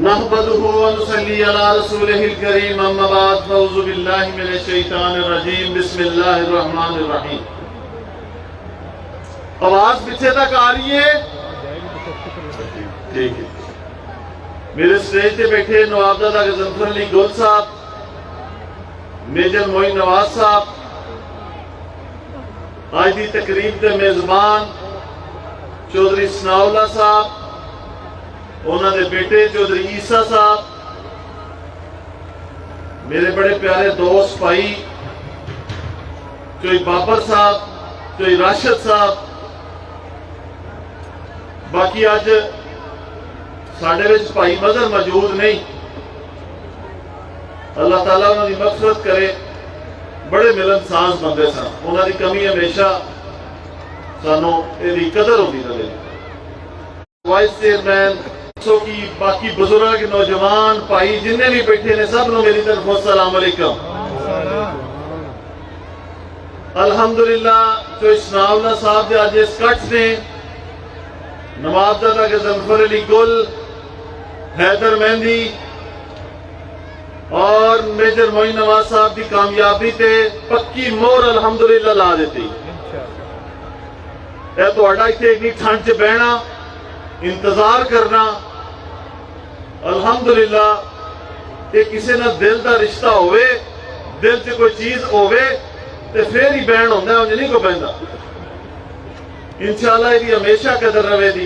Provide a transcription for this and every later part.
نحمده ونصلي على رسوله الكريم اما بعد فاعوذ بالله من الشیطان الرجیم بسم اللہ الرحمن الرحیم. آواز پیچھے تک آ رہی ہے؟ ٹھیک ہے. میرے سٹیج پہ بیٹھے نوابزادہ غضنفر علی گل صاحب، میجر معین نواز صاحب، آج دی تقریب دے میزبان چودھری ثناء اللہ صاحب، انہوں نے بیٹے چودھری عیسیٰ صاحب، میرے بڑے پیارے دوست بھائی چوئی بابر صاحب، چوئی راشد صاحب، باقی آج ساڑھے وچ بھائی مظہر موجود نہیں. اللہ تعالیٰ انہوں نے مغفرت کرے، بڑے ملن ساز بندے سن، انہوں نے کمی ہمیشہ سانوں ایدی قدر ہوتی رہے. وائس چیئرمین کی باقی بزرگ نوجوان بھائی جنہیں بھی بیٹھے نے سب نو میری طرف السلام علیکم. الحمدللہ جو ثناء اللہ صاحب دے آج اس کٹ نے نوابزادہ غضنفر علی گل، حیدر مہندی اور میجر معین نواز صاحب دی کامیابی تے پکی مور الحمدللہ لا دیتی. اے تو اڈا ایتھے اتنی ٹھنڈ چ بہنا، انتظار کرنا، الحمدللہ کہ کسی نہ دل دا رشتہ ہوئے، دل سے کوئی چیز ہوئے تے پھر ہی بہن ہوندہ ہے، انجھے نہیں کو بہندہ. انشاءاللہ یہ ہمیشہ قدر رہے دی.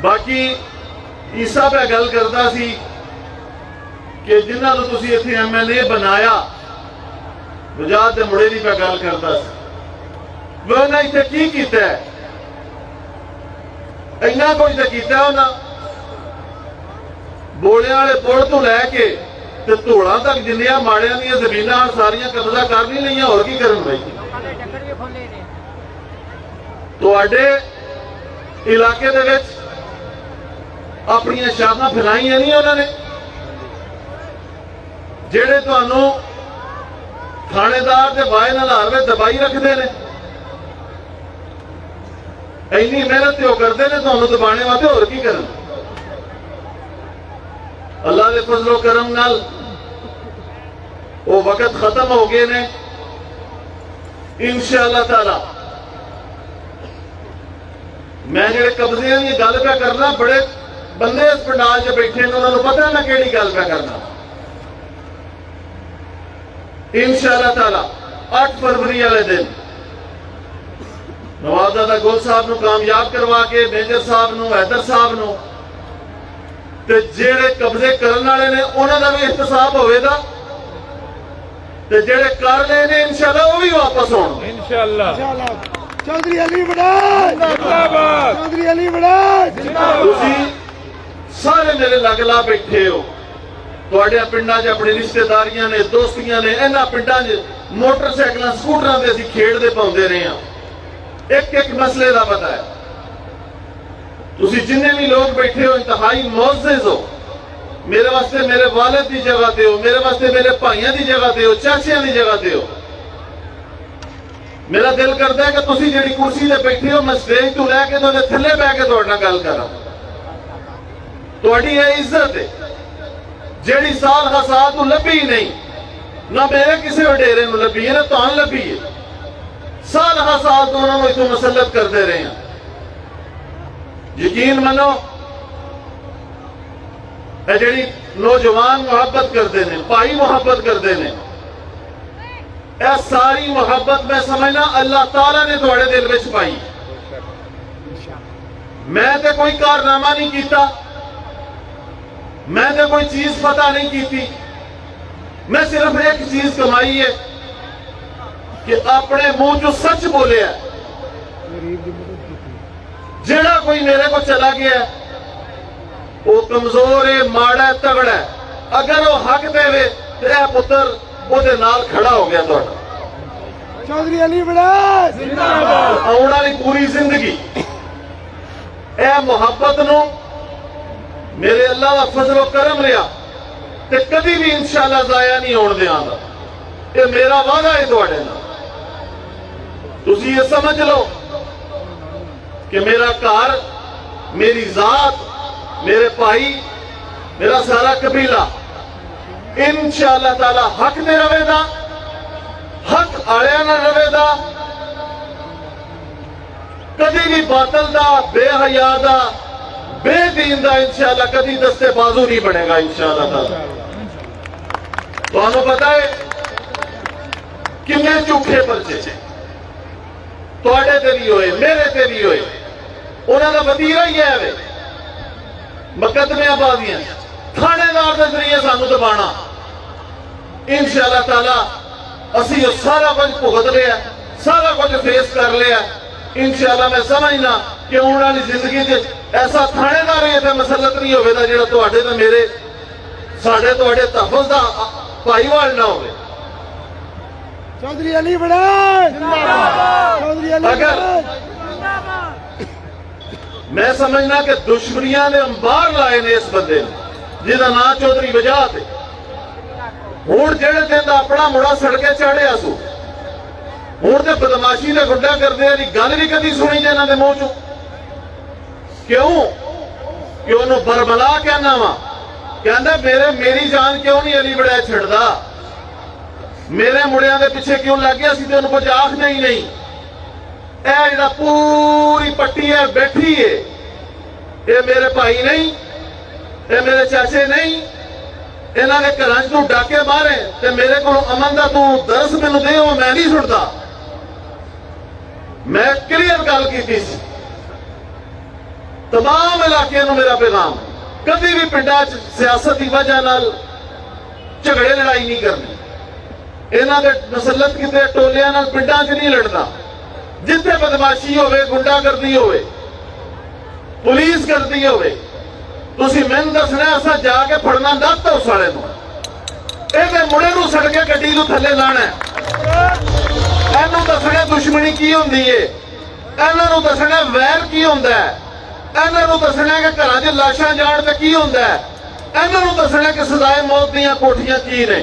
باقی عیسیٰ پہ گل کرتا سی کہ جنہ تو تسی ایتھے MLA بنایا وجاد دے مڑے دی پہ گل کرتا سی، وہ نہ ایتھے کی کیتا ہے؟ اینا کوئی تے کیتا ہے ہونا بوڑے والے پوڑ تو لے کے تے توڑا تک جنیاں ماڑیاں دیا زمیناں ساریاں قبضہ کر نہیں لئیاں اور کی کرن بھائی. تو آڈے علاقے دے وچ اپنی شاخاں پھیلائی ہیں نہیں انہوں نے، جیڑے تو انہوں تھانے دار دے وائے نلار میں دبائی رکھ دے نے، اینی محنت تے ہو کر دے نے تو انہوں دبانے واتے اور کی کرن. اللہ دے فضل و کرم نال وہ وقت ختم ہو گئے نے. انشاءاللہ تعالی میں جڑے قبضے ہیں یہ گل پہ کرنا، بڑے بندے اس پنڈال جو بیٹھے ہیں انہوں نے پتہ ہے میں کیڑی گل پہ کرنا. انشاءاللہ تعالی 8 فروری والے دن نوابزادہ گل صاحب نو کامیاب کروا کے میجر صاحب نو، حیدر صاحب نو تے جیڑے قبضے کرنے والے نے انہوں دا بھی احتساب ہوئے گا تے جیڑے کر لے نے انشاءاللہ وہ بھی واپس ہون انشاءاللہ. چودھری علی بڑھائی زندہ باد، چودھری علی بڑھائی زندہ باد. تسی سارے میرے لگلا بیٹھے ہو، تواڈے پنڈاں وچ اپنی رشتہ داریاں نے، دوستیاں نے، انہاں پنڈاں وچ موٹر سائیکلاں سکوٹراں تے اسی کھیڈ دے پاؤندے رہے ہاں. ایک ایک مسئلے دا پتہ ہے. تسی جننے بھی لوگ بیٹھے ہو انتہائی معزز ہو. میرے واسطے میرے والد دی جگہ تے ہو، میرے واسطے میرے بھائیاں دی جگہ تے ہو، چاچیاں دی جگہ تے ہو. میرا دل کرتا ہے کہ تسی جڑی کرسی دے بیٹھے ہو میں سٹیج تو لے کے تو تھلے بہ کے توڑنا گل کرا. توڑی یہ عزت ہے جیڑی سال خاصات تو لبھی نہیں، نہ میرے کسی وڈیرے نو لبھی ہے نہ تان لبھی ہے. سال خاصات دونوں میں تو مسلط کر دے رہے ہیں. یقین منو اے جڑی نوجوان محبت کر دینے، پائی محبت کر دینے، اے ساری محبت میں سمجھنا اللہ تعالیٰ نے توڑے دل میں چھپائی. میں تے کوئی کارنامہ نہیں کیتا، میں تے کوئی چیز پتہ نہیں کیتی، میں صرف ایک چیز کمائی ہے کہ اپنے منہ جو سچ بولے ہے. جڑا کوئی میرے کو چلا گیا ہے وہ کمزور ہے، ماڑا ہے، تگڑا ہے. اگر وہ حق دے وے تو اے پتر وہ دے نال کھڑا ہو گیا توڑا. چودھری علی بڑھائی زندہ باد. آؤنا لی پوری زندگی اے محبت نو میرے اللہ کا فضل و کرم رہا تے کبھی بھی انشاءاللہ ضائع نہیں ہون دے آندا. یہ میرا وعدہ ہے توڑے نا. تسی یہ سمجھ لو کہ میرا کار، میری ذات، میرے بھائی میرا سارا قبیلہ انشاءاللہ تعالی حق دے رہے گا، حق آڑیا نہ رہے گا، کدی بھی باطل دا، بے حیا دا، بے دین دا انشاءاللہ کدی دستے بازو نہیں بنے گا انشاءاللہ تعالی۔ تو ہمیں پتا ہے کنے جھوٹے پرچے تواڈے تے بھی ہوئے، میرے تے بھی ہوئے، انہاں دا وتیرا ہی ہے مقدمے آبادیاں تھانے دار دے ذریعے سانو دبانا۔ انشاءاللہ تعالی اسی وہ سارا کچھ بھگت لیا، سارا کچھ فیس کر لیا۔ انشاءاللہ میں سمجھنا کہ آنے والی زندگی ایسا تھانے دار اتنے مسلط نہیں ہوئے گا جڑا تواڈے تے میرے ساڈے تواڈے تحفظ دا بھائی وال نہ ہوئے۔ چودھری علی وڑائے چودھری علی اگر میں سمجھنا کہ دشمنیاں نے انبار لائے نے اس بندے نے جہاں نام چودھری وجہ تے ہوں جہے دن دا اپنا مڑا سڑکے چاڑیا سو ہوں تو بدماشی نے گڈا کرتے ہیں گل بھی کدی سنی جی انہوں نے منہ چوں کیوں کہ انہوں بربلا کہنا وا کہنا میری جان کیوں نہیں علی وڑائے چھڑدا، میرے مڑیاں دے پیچھے کیوں لگ گیا سی تو انہوں کچھ آخنا ہی نہیں۔ اے جڑا پوری پٹی ہے بیٹھی ہے یہ میرے بھائی نہیں، یہ میرے چاچے نہیں، انہوں نے گھراں تو ڈاکے مارے تے میرے کو امن دا تو درس مینوں دے وہ میں نہیں سنتا۔ میں کلیئر گل کیتی سی تمام علاقے نو میرا پیغام کدی بھی پنڈا سیاست کی وجہ نال جھگڑے لڑائی نہیں کرنی، انہوں نے مسلط کیتے ٹولیاں نال پنڈا چ نہیں لڑنا، جتھے بدماشی ہوئے گنڈا گردی ہوئے پولیس گردی ہوئے تسی مین دسنا اسا جا کے پھڑنا نت اس والے نو اے مڑے نو سڑ کے گڈی نو تھلے لانا ہے، اینو دسنا دشمنی کی ہوندی ہے، ایناں نو دسنا ویر کی ہوندا ہے، ایناں نو دسنا کہ گھراں وچ لاشاں جان تے کی ہوندا ہے، ایناں نو دسنا کہ سزائے موت دیاں کوٹھیاں کی نے۔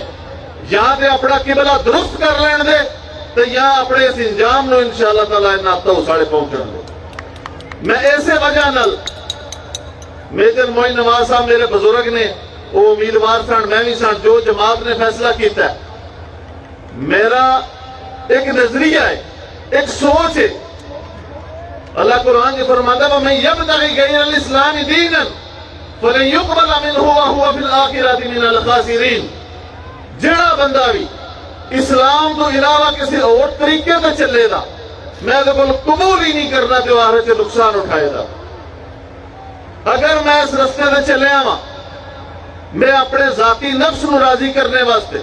یا تے اپنا قبلہ درست کر لین دے تو یا اپنے اس انجام نو انشاءاللہ تعالیٰ ناتا ساڑے پہنچن دے۔ میں ایسے وجہ نال میجر معین نواز صاحب میرے بزرگ نے وہ امیدوار سن میں بھی سن جو جماعت نے فیصلہ کیتا ہے، میرا ایک نظریہ ہے ایک سوچ ہے۔ اللہ قرآن کی فرماتا ہے وَمَن يَبْتَغِ غَيْرَ الْإِسْلَامِ دِينًا فَلَن يُقْبَلَ مِنْهُ وَهُوَ فِي الْآخِرَةِ مِنَ الْخَاسِرِينَ۔ جڑا بندہ بھی اسلام تو علاوہ کسی اور طریقے سے چلے گا میں تو قبول ہی نہیں کرنا جو آخر سے نقصان اٹھائے گا۔ اگر میں اس رستے سے چلے آواں میں اپنے ذاتی نفس نو راضی کرنے واسطے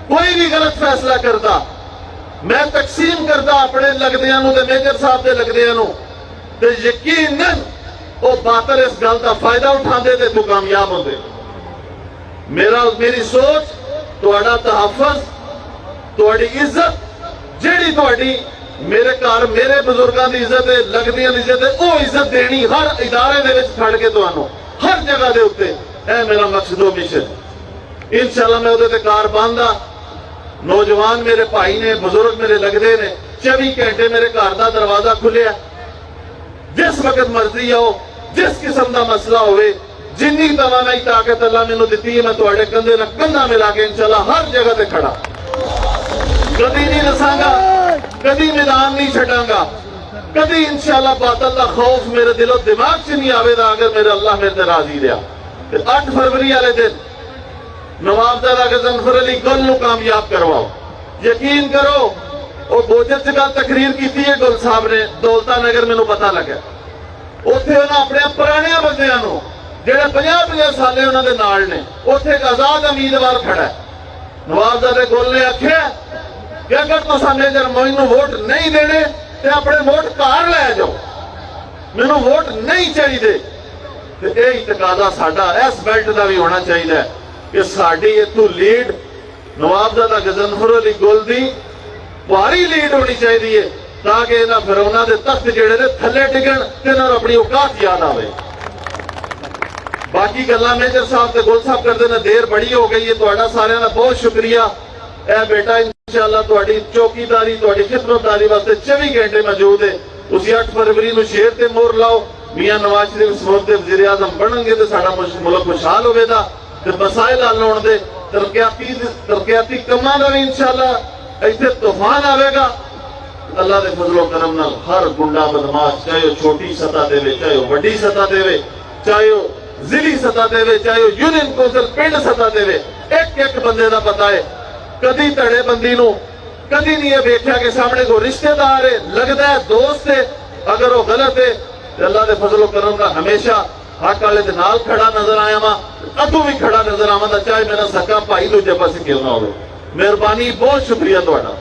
کوئی بھی غلط فیصلہ کرتا، میں تقسیم کرتا اپنے لگدیاں نو تے میجر صاحب دے لگدیاں نو تے یقیناً وہ باطل اس گل دا فائدہ اٹھاندے تے تو کامیاب ہوندے۔ میری سوچ تہاڈا تحفظ تہاڈی عزت جیڑی تہاڈی میرے گھر میرے بزرگاں دی عزت ہے لگدیاں دی عزت ہے وہ عزت دینی ہر ادارے دے وچ کھڑ کے تانوں ہر جگہ دے اوتے اے میرا مقصد و مشن۔ انشاءاللہ میں اودے تے کار باندھا، نوجوان میرے بھائی نے بزرگ میرے لگدے نے 24 گھنٹے میرے گھر دا دروازہ کھلیا، جس وقت مرضی آؤ جس قسم دا مسئلہ ہوئے جنی توانائی طاقت اللہ مینوں دتی ہے میں تواڈے کندھے نال کندھا ملا کے انشاءاللہ ہر جگہ تے کھڑا، کدی نہیں نساں گا، کدی میدان نہیں چھڈاں گا، کدی انشاءاللہ باطل دا خوف میرے دل و دماغ چ نہیں آوے گا اگر میرے اللہ میرے تے راضی رہا۔ 8 فروری والے دن نوابزادہ غضنفر علی گل نو کامیاب کرواؤ۔ یقین کرو وہ بوجھر سے گل تقریر کیتی ہے گل صاحب نے دولتا نگر مینوں پتہ لگا اوتھے انہاں اپنے پرانے بندیاں نو جڑے 50 سالے انہاں دے نال نے اوتھے ایک آزاد امیدوار کھڑا ہے۔ نوابزادہ گل نے آکھیا کہ اگر تساں میجر معین نو ووٹ نہیں دینے تے اپنے ووٹ گھر لے جاؤ، مینوں ووٹ نہیں چاہیے۔ تے اے تقاضا ساڈا اس بیلٹ دا بھی ہونا چاہیے کہ ساڈی اتوں لیڈ نوابزادہ غضنفر علی گل دی بھاری لیڈ ہونی چاہیے تاکہ انہاں فرعوناں دے تخت جڑے نے تھلے ڈگن تے انہاں نوں اپنی اوقات یاد آوے۔ باقی گلاں میجر صاحب تے گل صاحب کردے نے دیر بڑی ہو گئی ہے، تہاڈا سارے دا بہت شکریہ۔ اے بیٹا انشاءاللہ تہاڈی چوکیداری تہاڈی خدمتداری واسطے 24 گھنٹے موجود ہے۔ اسی 8 فروری نو شیر تے مور لاؤ، ਮੀਆਂ ਨਵਾਜ਼ ਸ਼ਰੀਫ ਇਸ ਮੁਲਕ ਦੇ ਵਜ਼ੀਰ ਆਜ਼ਮ ਬਣਨਗੇ ਤੇ ਸਾਡਾ ਮੁਲਕ ਖੁਸ਼ਹਾਲ ਹੋਵੇਗਾ ਤੇ ਮਸਾਇਲ ਹੱਲ ਹੋਣ ਦੇ ਤਰੱਕਿਆਤੀ ਕੰਮਾਂ ਦਾ ਵੀ ਇਨਸ਼ਾਅੱਲਾ ਇੱਥੇ ਤੂਫਾਨ ਆਵੇਗਾ। ਅੱਲਾਹ ਦੇ ਫਜ਼ਲ ਕਰਮ ਨਾਲ ਹਰ ਗੁੰਡਾ ਬਦਮਾਸ਼, ਚਾਹੇ ਉਹ ਛੋਟੀ ਸਤਹ ਤੇ ਵੇ, ਚਾਹੇ ਉਹ ਵੱਡੀ ਸਤਹ ਤੇ ਵੇ, ਚਾਹੇ ਉਹ ਜ਼ਿਲ੍ਹੀ ਸਤਹ ਤੇ ਵੇ, ਚਾਹੇ ਉਹ ਯੂਨੀਅਨ ਕੌਂਸਲ ਪਿੰਡ ਸਤਹ ਤੇ ਵੇ, ਇੱਕ ਬੰਦੇ ਦਾ ਪਤਾ ਹੈ। ਕਦੀ ਧੜੇਬੰਦੀ ਨੂੰ ਕਦੀ ਨਹੀਂ ਇਹ ਵੇਖਿਆ ਕਿ ਸਾਹਮਣੇ ਕੋਈ ਰਿਸ਼ਤੇਦਾਰ ਹੈ, ਲੱਗਦਾ ਹੈ ਦੋਸਤ ਹੈ, ਅਗਰ ਉਹ ਗਲਤ ਹੈ ਤੇ ਅੱਲਾਹ ਦੇ ਫਜ਼ਲ ਕਰਮ ਦਾ ਹਮੇਸ਼ਾ ਹੱਕ ਵਾਲੇ ਦੇ ਨਾਲ ਖੜਾ ਨਜ਼ਰ ਆਇਆ ਵਾ, ਅੱਗੋਂ ਵੀ ਖੜਾ ਨਜ਼ਰ ਆਵਾਂਗਾ, ਚਾਹੇ ਮੇਰਾ ਸਕਾ ਭਾਈ ਦੂਜੇ ਪਾਸੇ ਕਿਉਂ ਨਾ ਹੋਵੇ। ਮਿਹਰਬਾਨੀ, ਬਹੁਤ ਸ਼ੁਕਰੀਆ ਤੁਹਾਡਾ।